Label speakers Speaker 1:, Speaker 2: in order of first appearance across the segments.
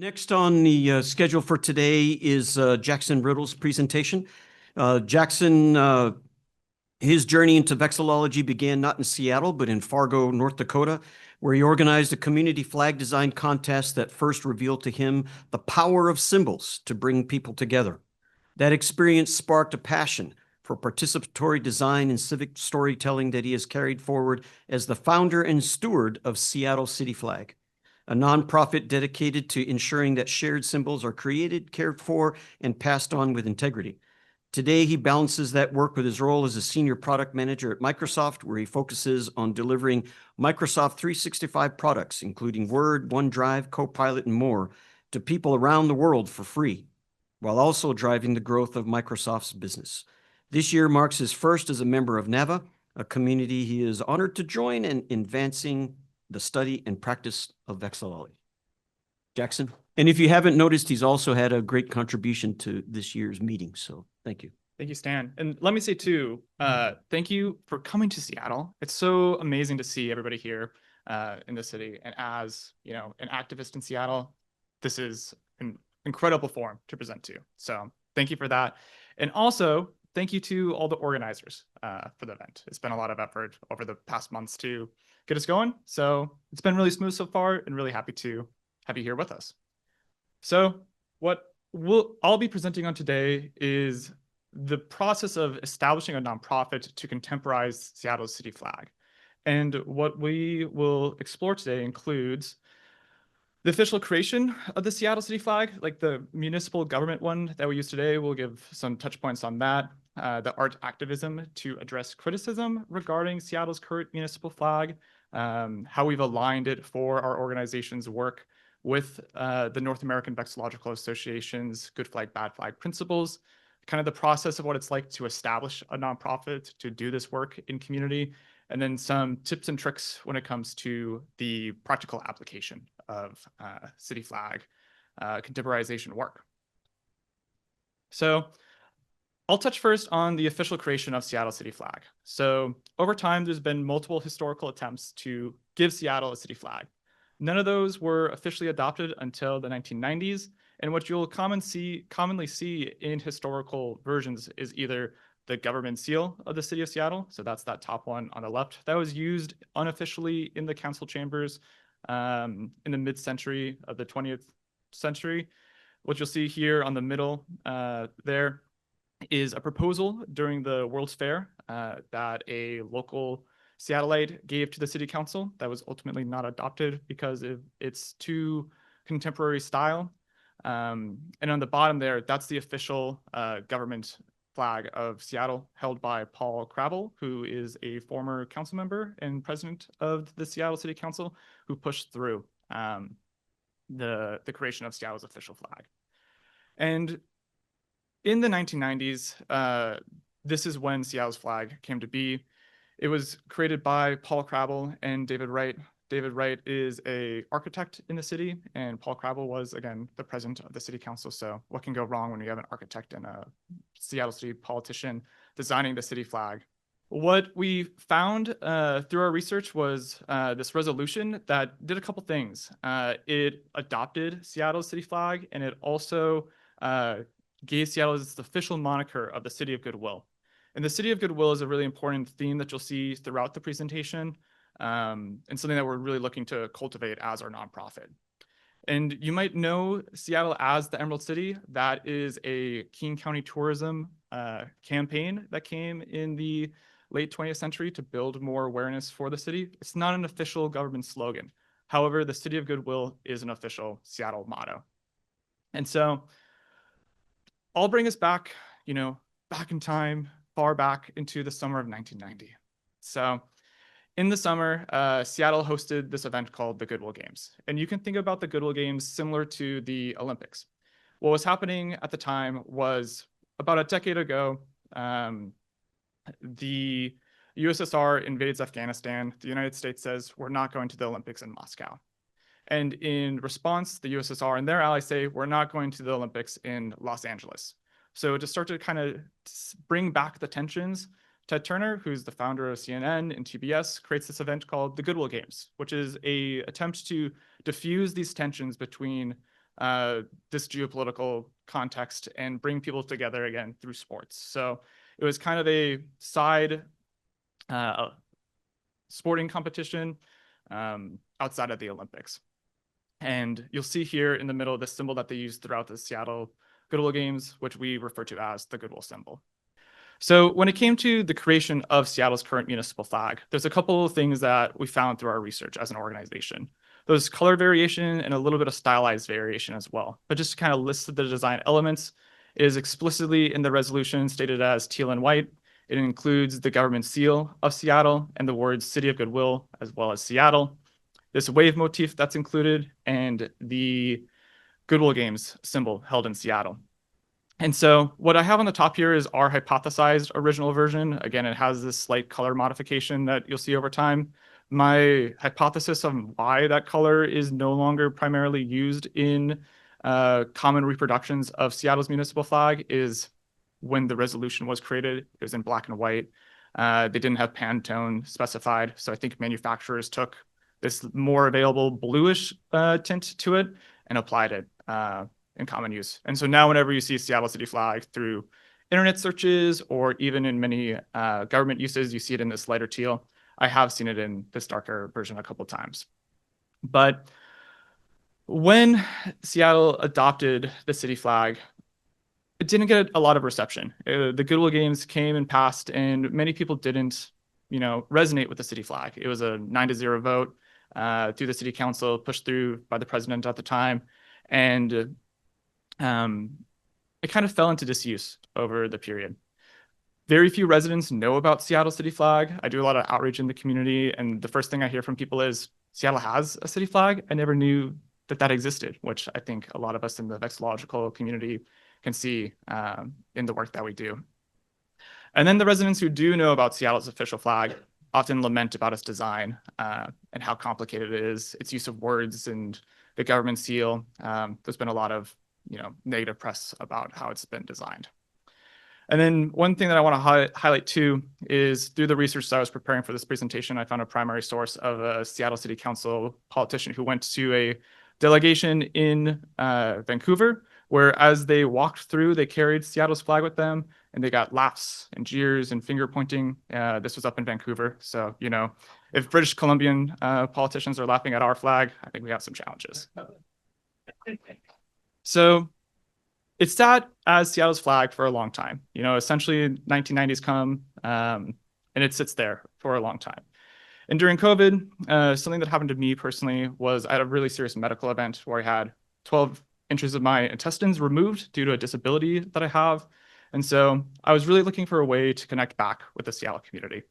Speaker 1: Next on the schedule for today is Jackson Ridl's presentation. Jackson, his journey into vexillology began not in Seattle, but in Fargo, North Dakota, where he organized a community flag design contest that first revealed to him the power of symbols to bring people together. That experience sparked a passion for participatory design and civic storytelling that he has carried forward as the founder and steward of Seattle City Flag, a nonprofit dedicated to ensuring that shared symbols are created, cared for, and passed on with integrity. Today, he balances that work with his role as a senior product manager at Microsoft, where he focuses on delivering Microsoft 365 products, including Word, OneDrive, Copilot, and more, to people around the world for free, while also driving the growth of Microsoft's business. This year marks his first as a member of NAVA, a community he is honored to join in advancing the study and practice of vexillology. Jackson. And if you haven't noticed, he's also had a great contribution to this year's meeting. So thank you.
Speaker 2: Thank you, Stan. And let me say too, thank you for coming to Seattle. It's so amazing to see everybody here in the city. And as you know, an activist in Seattle, this is an incredible forum to present to. So thank you for that. And also thank you to all the organizers for the event. It's been a lot of effort over the past months to get us going. So it's been really smooth so far and really happy to have you here with us. So what I'll be presenting on today is the process of establishing a nonprofit to contemporize Seattle's city flag. And what we will explore today includes the official creation of the Seattle city flag, like the municipal government one that we use today. We'll give some touch points on that. The art activism to address criticism regarding Seattle's current municipal flag, how we've aligned it for our organization's work with the North American Vexillological Association's Good Flag, Bad Flag principles, kind of the process of what it's like to establish a nonprofit to do this work in community, and then some tips and tricks when it comes to the practical application of city flag contemporization work. So I'll touch first on the official creation of Seattle city flag. So over time, there's been multiple historical attempts to give Seattle a city flag. None of those were officially adopted until the 1990s. And what you'll commonly see in historical versions is either the government seal of the city of Seattle. So that's that top one on the left. That was used unofficially in the council chambers in the mid-century of the 20th century. What you'll see here on the middle there is a proposal during the World's Fair that a local Seattleite gave to the city council that was ultimately not adopted because of its too contemporary style. And on the bottom there, that's the official government flag of Seattle held by Paul Crabble, who is a former council member and president of the Seattle City Council, who pushed through the creation of Seattle's official flag. And in the 1990s, this is when Seattle's flag came to be. It was created by Paul Crabble and David Wright. David Wright is an architect in the city, and Paul Crabble was, again, the president of the city council. So what can go wrong when you have an architect and a Seattle city politician designing the city flag? What we found through our research was this resolution that did a couple things. It adopted Seattle's city flag, and it also gave Seattle its official moniker of the City of Goodwill. And the City of Goodwill is a really important theme that you'll see throughout the presentation, and something that we're really looking to cultivate as our nonprofit. And you might know Seattle as the Emerald City. That is a King County tourism campaign that came in the late 20th century to build more awareness for the city. It's not an official government slogan. However, the City of Goodwill is an official Seattle motto. And so I'll bring us back, back in time, far back into the summer of 1990. So in the summer, Seattle hosted this event called the Goodwill Games. And you can think about the Goodwill Games similar to the Olympics. What was happening at the time was about a decade ago, the USSR invades Afghanistan. The United States says, we're not going to the Olympics in Moscow. And in response, the USSR and their allies say, we're not going to the Olympics in Los Angeles. So to start to kind of bring back the tensions, Ted Turner, who's the founder of CNN and TBS, creates this event called the Goodwill Games, which is an attempt to diffuse these tensions between this geopolitical context and bring people together again through sports. So it was kind of a side sporting competition outside of the Olympics. And you'll see here in the middle the symbol that they use throughout the Seattle Goodwill Games, which we refer to as the Goodwill symbol. So when it came to the creation of Seattle's current municipal flag, there's a couple of things that we found through our research as an organization. There's color variation and a little bit of stylized variation as well. But just to kind of list the design elements, it is explicitly in the resolution stated as teal and white. It includes the government seal of Seattle and the words City of Goodwill, as well as Seattle. This wave motif that's included, and the Goodwill Games symbol held in Seattle. And so what I have on the top here is our hypothesized original version. Again, it has this slight color modification that you'll see over time. My hypothesis on why that color is no longer primarily used in common reproductions of Seattle's municipal flag is when the resolution was created, it was in black and white. They didn't have Pantone specified, so I think manufacturers took this more available bluish tint to it and applied it in common use. And so now whenever you see Seattle City flag through internet searches or even in many government uses, you see it in this lighter teal. I have seen it in this darker version a couple of times. But when Seattle adopted the city flag, it didn't get a lot of reception. The Goodwill Games came and passed, and many people didn't, resonate with the city flag. It was a 9-0 vote through the city council, pushed through by the president at the time, and it kind of fell into disuse over the period. Very few residents know about Seattle city flag. I do a lot of outreach in the community, and the first thing I hear from people is, Seattle has a city flag? I never knew that existed, which I think a lot of us in the Vexillological community can see in the work that we do. And then the residents who do know about Seattle's official flag often lament about its design and how complicated it is, its use of words and the government seal. There's been a lot of negative press about how it's been designed. And then one thing that I want to highlight too is through the research that I was preparing for this presentation, I found a primary source of a Seattle City Council politician who went to a delegation in Vancouver, where as they walked through, they carried Seattle's flag with them, and they got laughs and jeers and finger pointing. This was up in Vancouver. So, if British Columbian politicians are laughing at our flag, I think we have some challenges. So it sat as Seattle's flag for a long time. Essentially 1990s come and it sits there for a long time. And during COVID, something that happened to me personally was I had a really serious medical event where I had 12 inches of my intestines removed due to a disability that I have. And so I was really looking for a way to connect back with the Seattle community.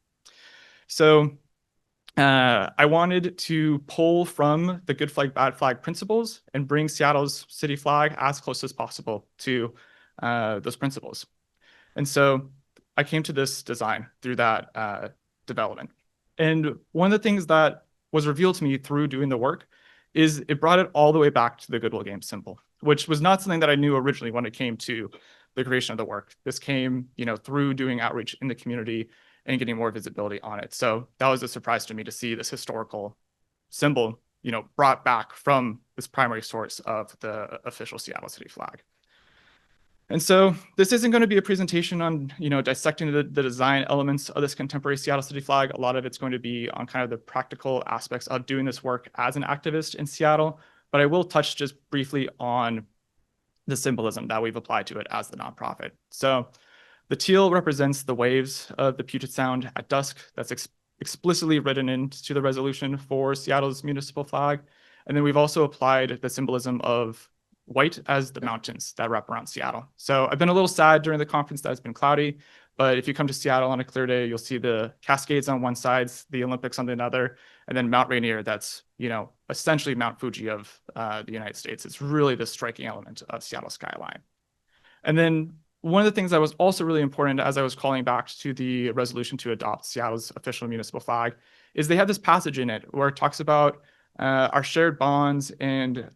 Speaker 2: So I wanted to pull from the good flag, bad flag principles and bring Seattle's city flag as close as possible to those principles. And so I came to this design through that development. And one of the things that was revealed to me through doing the work is it brought it all the way back to the Goodwill Games symbol, which was not something that I knew originally when it came to the creation of the work. This came, through doing outreach in the community and getting more visibility on it. So that was a surprise to me to see this historical symbol, brought back from this primary source of the official Seattle city flag. And so this isn't going to be a presentation on, dissecting the design elements of this contemporary Seattle city flag. A lot of it's going to be on kind of the practical aspects of doing this work as an activist in Seattle. But I will touch just briefly on the symbolism that we've applied to it as the nonprofit. So the teal represents the waves of the Puget Sound at dusk. That's explicitly written into the resolution for Seattle's municipal flag. And then we've also applied the symbolism of white as the mountains that wrap around Seattle. So I've been a little sad during the conference that it's been cloudy, but if you come to Seattle on a clear day, you'll see the Cascades on one side, the Olympics on the other, and then Mount Rainier, that's, essentially Mount Fuji of the United States. It's really the striking element of Seattle skyline. And then one of the things that was also really important as I was calling back to the resolution to adopt Seattle's official municipal flag is they have this passage in it where it talks about our shared bonds and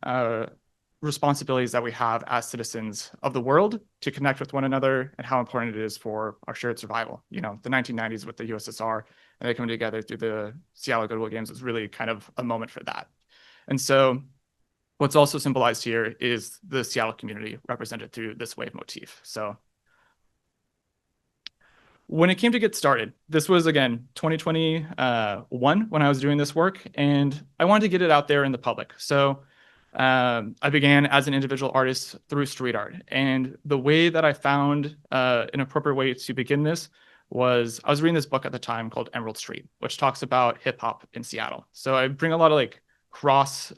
Speaker 2: responsibilities that we have as citizens of the world to connect with one another and how important it is for our shared survival. The 1990s with the USSR and they coming together through the Seattle Goodwill Games was really kind of a moment for that. And so What's also symbolized here is the Seattle community represented through this wave motif. So when it came to get started, this was, again, 2021 when I was doing this work, and I wanted to get it out there in the public. So I began as an individual artist through street art. And the way that I found an appropriate way to begin this was I was reading this book at the time called Emerald Street, which talks about hip hop in Seattle. So I bring a lot of like cross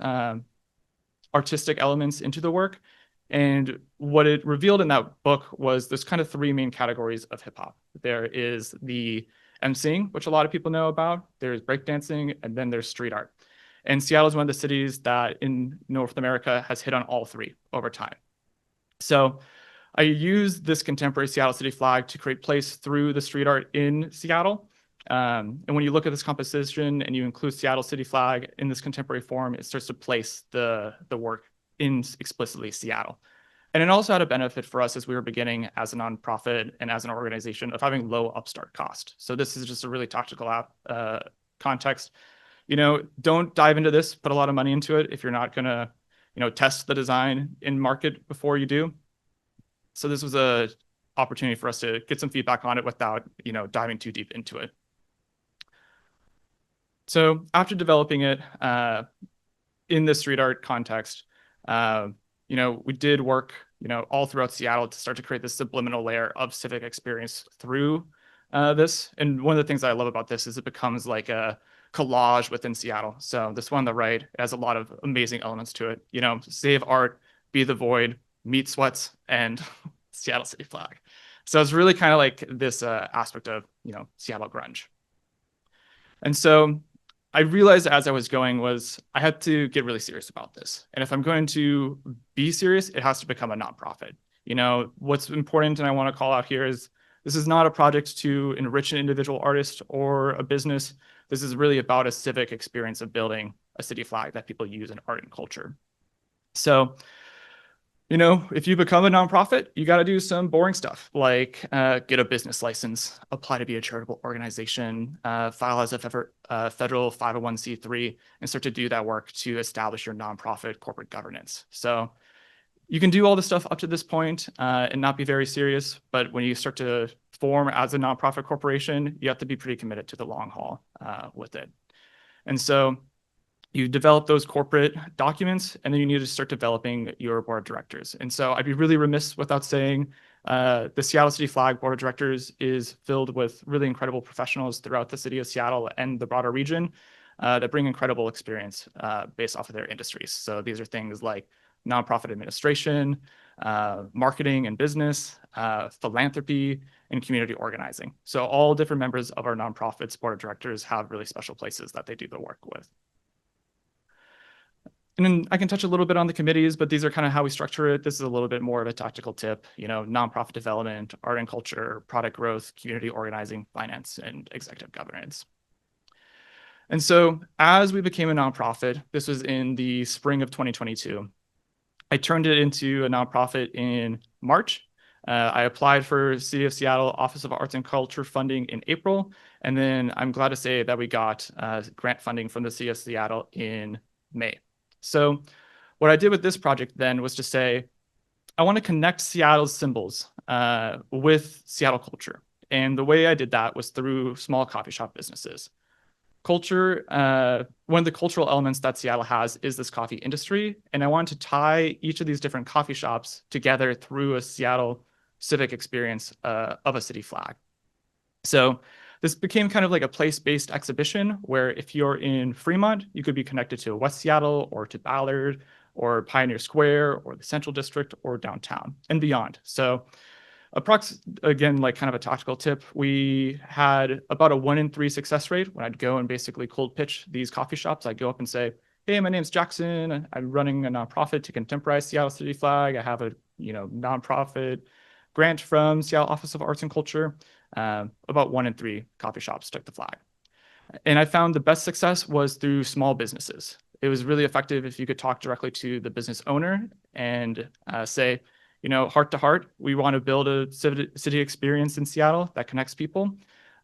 Speaker 2: artistic elements into the work. And what it revealed in that book was there's kind of three main categories of hip hop. There is the emceeing, which a lot of people know about. There's breakdancing, and then there's street art. And Seattle is one of the cities that in North America has hit on all three over time. So I used this contemporary Seattle city flag to create place through the street art in Seattle. And when you look at this composition and you include Seattle city flag in this contemporary form, it starts to place the work in explicitly Seattle. And it also had a benefit for us as we were beginning as a nonprofit and as an organization of having low upstart cost. So this is just a really tactical context. Don't dive into this, put a lot of money into it if you're not gonna, test the design in market before you do. So this was a opportunity for us to get some feedback on it without, diving too deep into it. So after developing it in the street art context, we did work, all throughout Seattle to start to create this subliminal layer of civic experience through this. And one of the things that I love about this is it becomes like a collage within Seattle. So this one on the right has a lot of amazing elements to it. Save art, be the void, meet sweats, and Seattle city flag. So it's really kind of like this aspect of, Seattle grunge. And so I realized as I was going was I had to get really serious about this. And if I'm going to be serious, it has to become a nonprofit. What's important and I want to call out here is this is not a project to enrich an individual artist or a business. This is really about a civic experience of building a city flag that people use in art and culture. So, if you become a nonprofit, you got to do some boring stuff like get a business license, apply to be a charitable organization, file as a federal 501c3, and start to do that work to establish your nonprofit corporate governance. So you can do all this stuff up to this point and not be very serious, but when you start to form as a nonprofit corporation, you have to be pretty committed to the long haul with it. And so you develop those corporate documents, and then you need to start developing your board of directors. And so I'd be really remiss without saying the Seattle City Flag Board of Directors is filled with really incredible professionals throughout the city of Seattle and the broader region that bring incredible experience based off of their industries. So these are things like nonprofit administration, marketing and business, philanthropy, and community organizing. So all different members of our nonprofit's board of directors have really special places that they do the work with. And then I can touch a little bit on the committees, but these are kind of how we structure it. This is a little bit more of a tactical tip, nonprofit development, art and culture, product growth, community organizing, finance, and executive governance. And so as we became a nonprofit, this was in the spring of 2022, I turned it into a nonprofit in March. I applied for City of Seattle Office of Arts and Culture funding in April. And then I'm glad to say that we got grant funding from the City of Seattle in May. So what I did with this project then was to say, I want to connect Seattle's symbols with Seattle culture. And the way I did that was through small coffee shop businesses. Culture, one of the cultural elements that Seattle has is this coffee industry. And I wanted to tie each of these different coffee shops together through a Seattle civic experience of a city flag. So this became kind of like a place-based exhibition where if you're in Fremont, you could be connected to West Seattle or to Ballard or Pioneer Square or the Central District or downtown and beyond. So again, like kind of a tactical tip, we had about a 1 in 3 success rate when I'd go and basically cold pitch these coffee shops. I'd go up and say, hey, my name's Jackson. I'm running a nonprofit to contemporize Seattle City Flag. I have a nonprofit grant from Seattle Office of Arts and Culture. About 1 in 3 coffee shops took the flag. And I found the best success was through small businesses. It was really effective if you could talk directly to the business owner and say, heart to heart, we want to build a city experience in Seattle that connects people.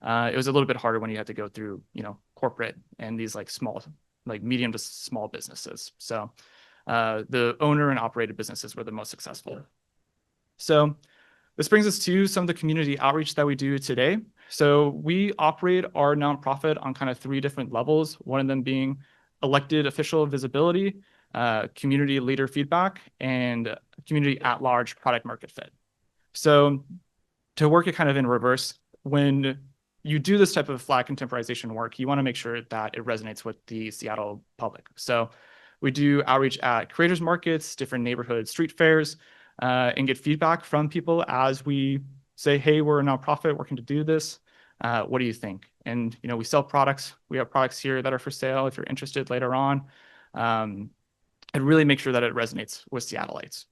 Speaker 2: It was a little bit harder when you had to go through, corporate and these like small, like medium to small businesses. So the owner and operated businesses were the most successful. So this brings us to some of the community outreach that we do today. So we operate our nonprofit on kind of 3 different levels, one of them being elected official visibility, community leader feedback, and community at-large product market fit. So to work it kind of in reverse, when you do this type of flag contemporization work, you want to make sure that it resonates with the Seattle public. So we do outreach at creators markets, different neighborhood street fairs, and get feedback from people as we say, hey, we're a nonprofit working to do this. What do you think? And we sell products. We have products here that are for sale if you're interested later on. And really make sure that it resonates with Seattleites.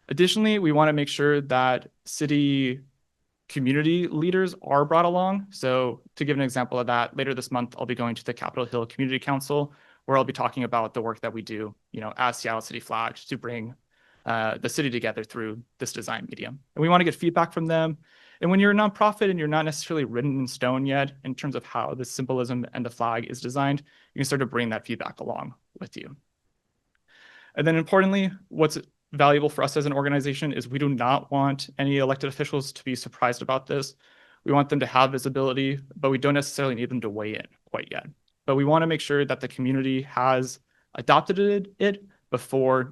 Speaker 2: Additionally, we want to make sure that city community leaders are brought along. So to give an example of that, later this month, I'll be going to the Capitol Hill Community Council, where I'll be talking about the work that we do, as Seattle City Flags to bring the city together through this design medium. And we want to get feedback from them. And when you're a nonprofit and you're not necessarily written in stone yet in terms of how the symbolism and the flag is designed, you can start to bring that feedback along with you. And then importantly, what's valuable for us as an organization is we do not want any elected officials to be surprised about this. We want them to have visibility, but we don't necessarily need them to weigh in quite yet. But we want to make sure that the community has adopted it before,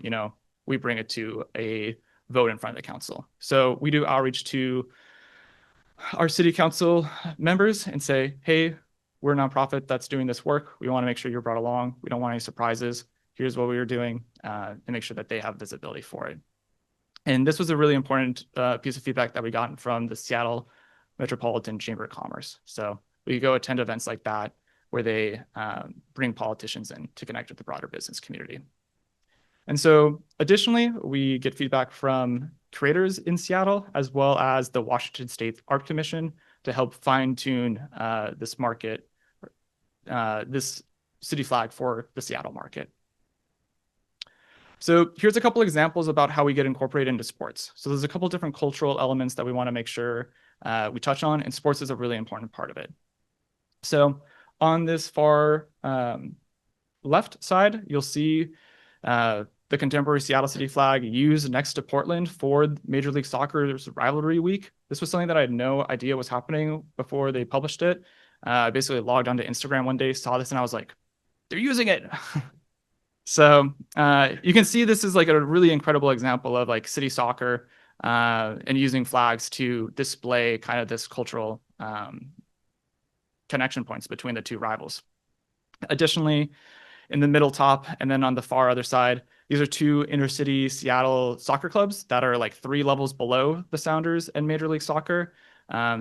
Speaker 2: we bring it to a vote in front of the council. So we do outreach to our city council members and say, hey, we're a nonprofit that's doing this work. We want to make sure you're brought along. We don't want any surprises. Here's what we were doing, and make sure that they have visibility for it. And this was a really important piece of feedback that we got from the Seattle Metropolitan Chamber of Commerce. So we go attend events like that where they bring politicians in to connect with the broader business community. And so additionally, we get feedback from creators in Seattle, as well as the Washington State Art Commission to help fine tune this market, this city flag for the Seattle market. So here's a couple examples about how we get incorporated into sports. So there's a couple different cultural elements that we want to make sure we touch on, and sports is a really important part of it. So on this far left side, you'll see the contemporary Seattle City flag used next to Portland for Major League Soccer's rivalry week. This was something that I had no idea was happening before they published it. I basically logged onto Instagram one day, saw this, and I was like, they're using it. So you can see this is like a really incredible example of like city soccer and using flags to display kind of this cultural connection points between the two rivals. Additionally, in the middle top and then on the far other side, these are 2 inner-city Seattle soccer clubs that are like 3 levels below the Sounders and Major League Soccer.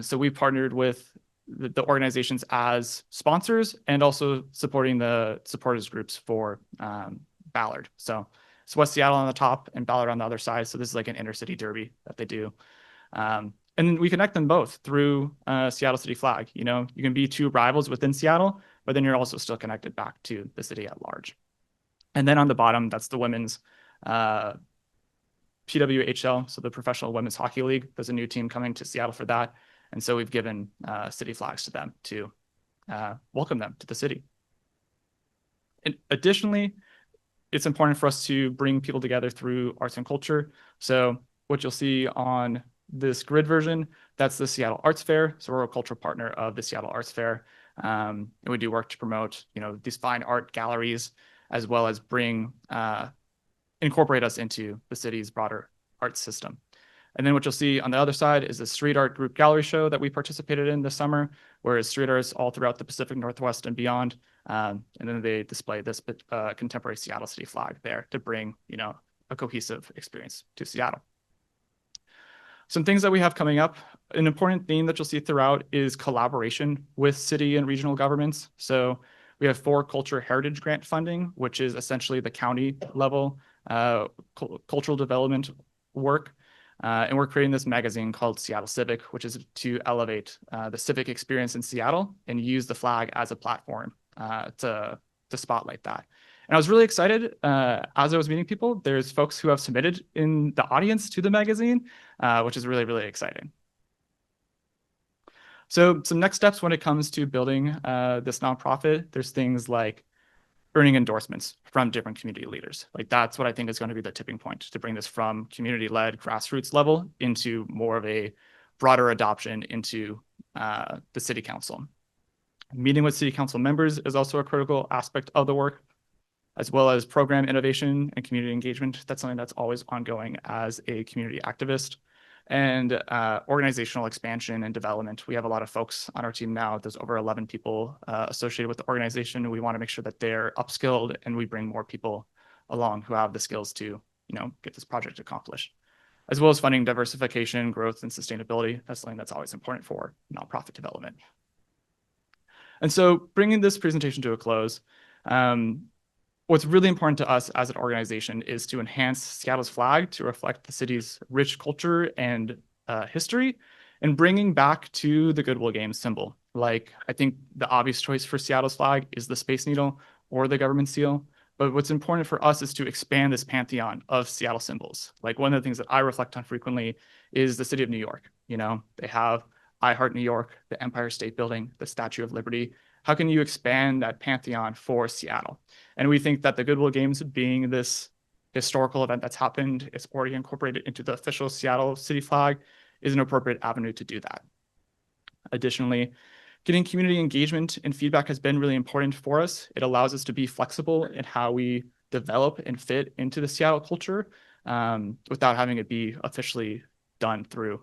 Speaker 2: So we partnered with the organizations as sponsors and also supporting the supporters groups for Ballard. So it's West Seattle on the top and Ballard on the other side. So this is like an inner-city derby that they do. And we connect them both through Seattle City Flag. You can be 2 rivals within Seattle, but then you're also still connected back to the city at large. And then on the bottom, that's the women's PWHL, so the Professional Women's Hockey League. There's a new team coming to Seattle for that. And so we've given city flags to them to welcome them to the city. And additionally, it's important for us to bring people together through arts and culture. So what you'll see on this grid version, that's the Seattle Arts Fair. So we're a cultural partner of the Seattle Arts Fair. And we do work to promote, these fine art galleries, as well as incorporate us into the city's broader arts system. And then what you'll see on the other side is the street art group gallery show that we participated in this summer, where it's street artists all throughout the Pacific Northwest and beyond. And then they display this contemporary Seattle City flag there to bring, a cohesive experience to Seattle. Some things that we have coming up, an important theme that you'll see throughout is collaboration with city and regional governments. So we have 4 culture heritage grant funding, which is essentially the county level cultural development work. And we're creating this magazine called Seattle Civic, which is to elevate the civic experience in Seattle and use the flag as a platform to spotlight that. And I was really excited as I was meeting people. There's folks who have submitted in the audience to the magazine, which is really, really exciting. So some next steps when it comes to building this nonprofit, there's things like earning endorsements from different community leaders. Like that's what I think is going to be the tipping point to bring this from community-led grassroots level into more of a broader adoption into the city council. Meeting with city council members is also a critical aspect of the work, as well as program innovation and community engagement. That's something that's always ongoing as a community activist. And organizational expansion and development. We have a lot of folks on our team now. There's over 11 people associated with the organization. We want to make sure that they're upskilled and we bring more people along who have the skills to, get this project accomplished, as well as funding diversification, growth, and sustainability. That's something that's always important for nonprofit development. And so bringing this presentation to a close, what's really important to us as an organization is to enhance Seattle's flag to reflect the city's rich culture and history, and bringing back to the Goodwill Games symbol. Like, I think the obvious choice for Seattle's flag is the Space Needle or the government seal. But what's important for us is to expand this pantheon of Seattle symbols. Like, one of the things that I reflect on frequently is the city of New York. They have I Heart New York, the Empire State Building, the Statue of Liberty. How can you expand that pantheon for Seattle? And we think that the Goodwill Games, being this historical event that's happened, it's already incorporated into the official Seattle city flag, is an appropriate avenue to do that. Additionally, getting community engagement and feedback has been really important for us. It allows us to be flexible in how we develop and fit into the Seattle culture without having it be officially done through,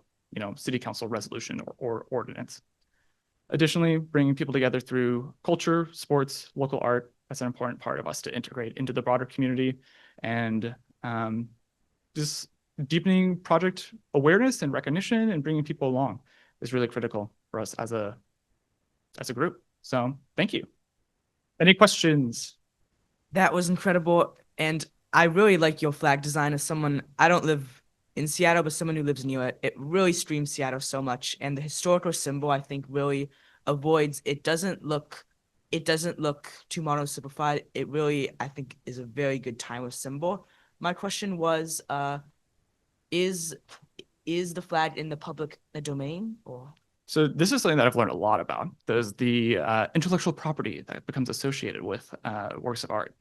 Speaker 2: city council resolution or ordinance. Additionally, bringing people together through culture, sports, local art, that's an important part of us to integrate into the broader community. And just deepening project awareness and recognition and bringing people along is really critical for us as a group. So thank you. Any questions?
Speaker 3: That was incredible. And I really like your flag design. As someone, I don't live in Seattle, but someone who lives near it, it really streams Seattle so much. And the historical symbol, I think, really avoids, it doesn't look too mono simplified. It really, I think, is a very good timeless symbol. My question was, is the flag in the public domain, or?
Speaker 2: So this is something that I've learned a lot about. There's the intellectual property that becomes associated with works of art.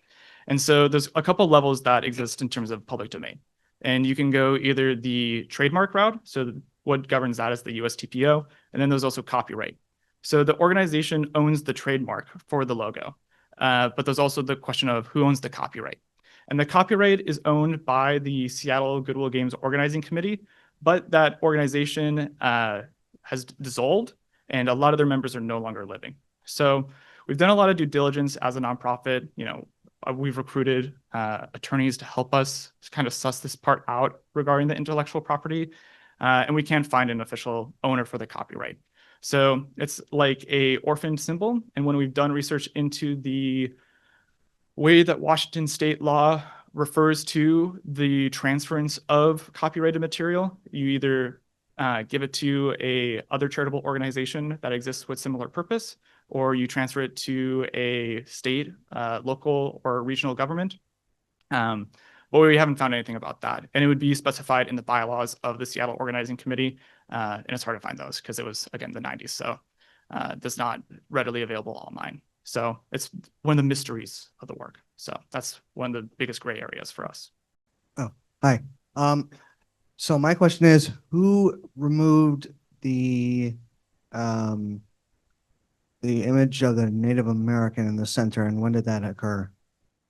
Speaker 2: And so there's a couple levels that exist in terms of public domain. And you can go either the trademark route, so what governs that is the USTPO, and then there's also copyright. So the organization owns the trademark for the logo, but there's also the question of who owns the copyright. And the copyright is owned by the Seattle Goodwill Games Organizing Committee, but that organization has dissolved and a lot of their members are no longer living. So we've done a lot of due diligence as a nonprofit. We've recruited attorneys to help us kind of suss this part out regarding the intellectual property, and we can't find an official owner for the copyright. So it's like a orphaned symbol. And when we've done research into the way that Washington state law refers to the transference of copyrighted material, you either give it to a other charitable organization that exists with similar purpose, or you transfer it to a state, local, or regional government. But we haven't found anything about that. And it would be specified in the bylaws of the Seattle Organizing Committee. And it's hard to find those because it was, again, the 90s. So that's not readily available online. So it's one of the mysteries of the work. So that's one of the biggest gray areas for us.
Speaker 4: Oh, hi. So my question is, who removed the image of the Native American in the center, and when did that occur?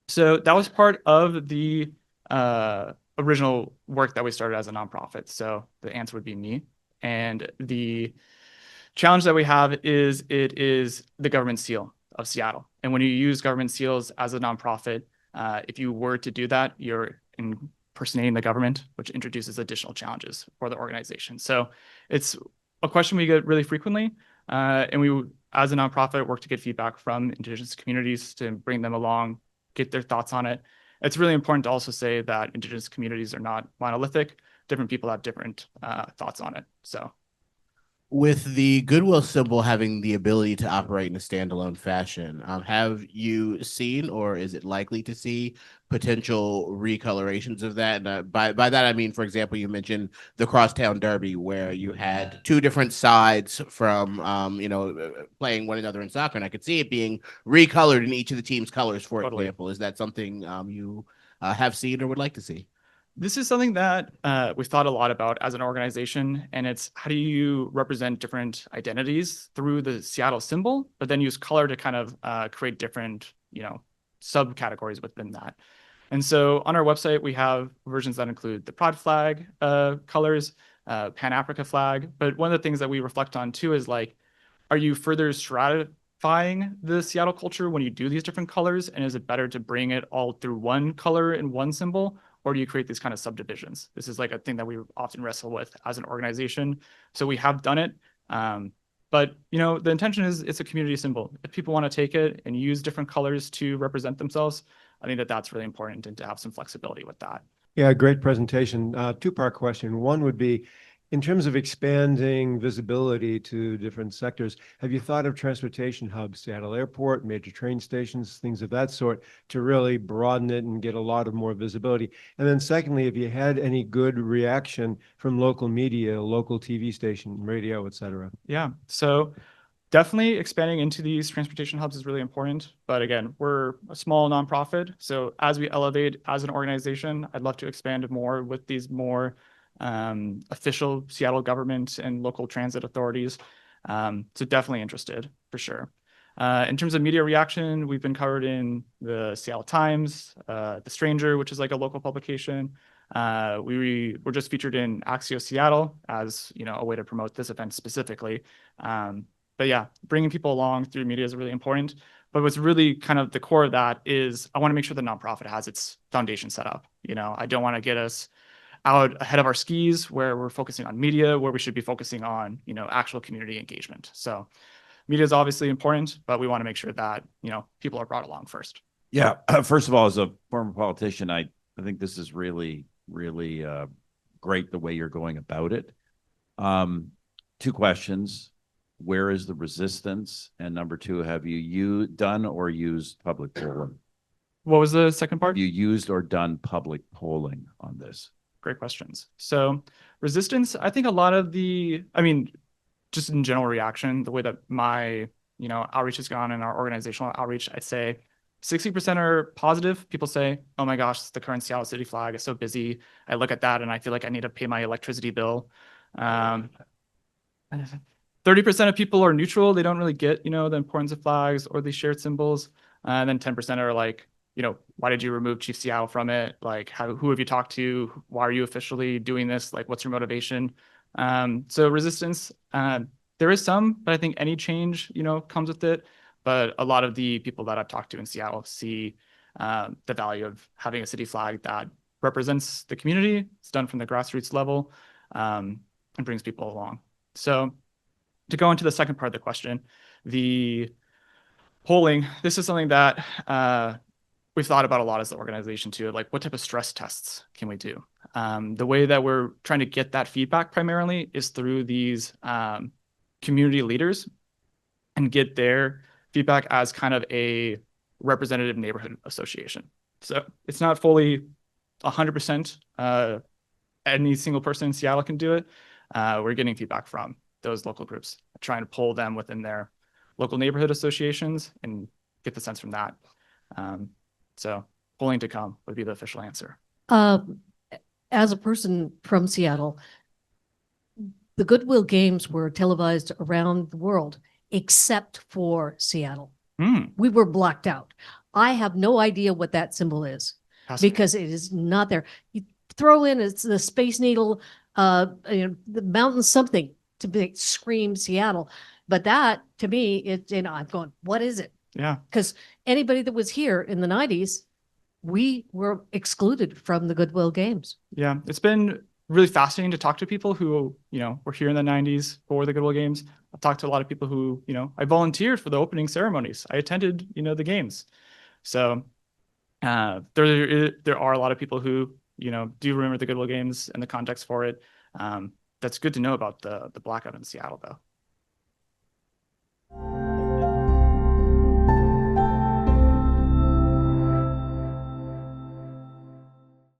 Speaker 2: So that was part of the original work that we started as a nonprofit. So the answer would be me. And the challenge that we have is it is the government seal of Seattle. And when you use government seals as a nonprofit, if you were to do that, you're impersonating the government, which introduces additional challenges for the organization. So it's a question we get really frequently. And we, as a nonprofit, work to get feedback from Indigenous communities to bring them along, get their thoughts on it. It's really important to also say that Indigenous communities are not monolithic. Different people have different thoughts on it. So
Speaker 5: With the Goodwill symbol having the ability to operate in a standalone fashion, have you seen or is it likely to see potential recolorations of that? And by that I mean, for example, you mentioned the Crosstown Derby, where you had two different sides from playing one another in soccer, and I could see it being recolored in each of the team's colors. For
Speaker 2: Totally.
Speaker 5: example, is that something you have seen or would like to see?
Speaker 2: This is something that we've thought a lot about as an organization, and it's how do you represent different identities through the Seattle symbol, but then use color to kind of create different, subcategories within that. And so on our website, we have versions that include the Pride flag colors, Pan-Africa flag. But one of the things that we reflect on too is like, are you further stratifying the Seattle culture when you do these different colors? And is it better to bring it all through one color and one symbol? Or do you create these kind of subdivisions? This is like a thing that we often wrestle with as an organization. So we have done it. But the intention is it's a community symbol. If people want to take it and use different colors to represent themselves, I think that that's really important and to have some flexibility with that.
Speaker 6: Yeah, great presentation. Two-part question. One would be, in terms of expanding visibility to different sectors, have you thought of transportation hubs, Seattle Airport, major train stations, things of that sort, to really broaden it and get a lot of more visibility? And then secondly, have you had any good reaction from local media, local TV station, radio, et cetera?
Speaker 2: Yeah, so definitely expanding into these transportation hubs is really important. But again, we're a small nonprofit. So as we elevate as an organization, I'd love to expand more with these more official Seattle government and local transit authorities. So definitely interested for sure. In terms of media reaction, we've been covered in the Seattle Times, The Stranger, which is like a local publication. We were just featured in Axios Seattle as a way to promote this event specifically. But yeah, bringing people along through media is really important. But what's really kind of the core of that is I want to make sure the nonprofit has its foundation set up. I don't want to get us out ahead of our skis where we're focusing on media, where we should be focusing on, actual community engagement. So media is obviously important, but we want to make sure that, people are brought along first.
Speaker 7: Yeah. First of all, as a former politician, I think this is really, really great the way you're going about it. Two questions. Where is the resistance? And number two, have you done or used public polling?
Speaker 2: What was the second part?
Speaker 7: Have you used or done public polling on this?
Speaker 2: Great questions. So resistance, I think a lot of just in general reaction, the way that my, outreach has gone in our organizational outreach, I'd say 60% are positive. People say, oh my gosh, the current Seattle City flag is so busy. I look at that and I feel like I need to pay my electricity bill. 30% of people are neutral. They don't really get, the importance of flags or these shared symbols. And then 10% are like, why did you remove Chief Seattle from it? Like, who have you talked to? Why are you officially doing this? Like, what's your motivation? So resistance, there is some, but I think any change, comes with it. But a lot of the people that I've talked to in Seattle see the value of having a city flag that represents the community. It's done from the grassroots level and brings people along. So to go into the second part of the question, the polling, this is something that we've thought about a lot as the organization too, like what type of stress tests can we do? The way that we're trying to get that feedback primarily is through these community leaders and get their feedback as kind of a representative neighborhood association. So it's not fully 100% any single person in Seattle can do it. We're getting feedback from those local groups, trying to pull them within their local neighborhood associations and get the sense from that. So polling to come would be the official answer.
Speaker 8: As a person from Seattle, the Goodwill Games were televised around the world, except for Seattle. We were blocked out. I have no idea what that symbol is because it is not there. You throw in it's the Space Needle, the mountain something to scream Seattle. But that to me, I'm going, what is it?
Speaker 2: Yeah.
Speaker 8: Because anybody that was here in the 90s, we were excluded from the Goodwill Games.
Speaker 2: Yeah, it's been really fascinating to talk to people who, were here in the 90s for the Goodwill Games. I've talked to a lot of people who, I volunteered for the opening ceremonies. I attended, the games. So there are a lot of people who, do remember the Goodwill Games and the context for it. that's good to know about the blackout in Seattle, though.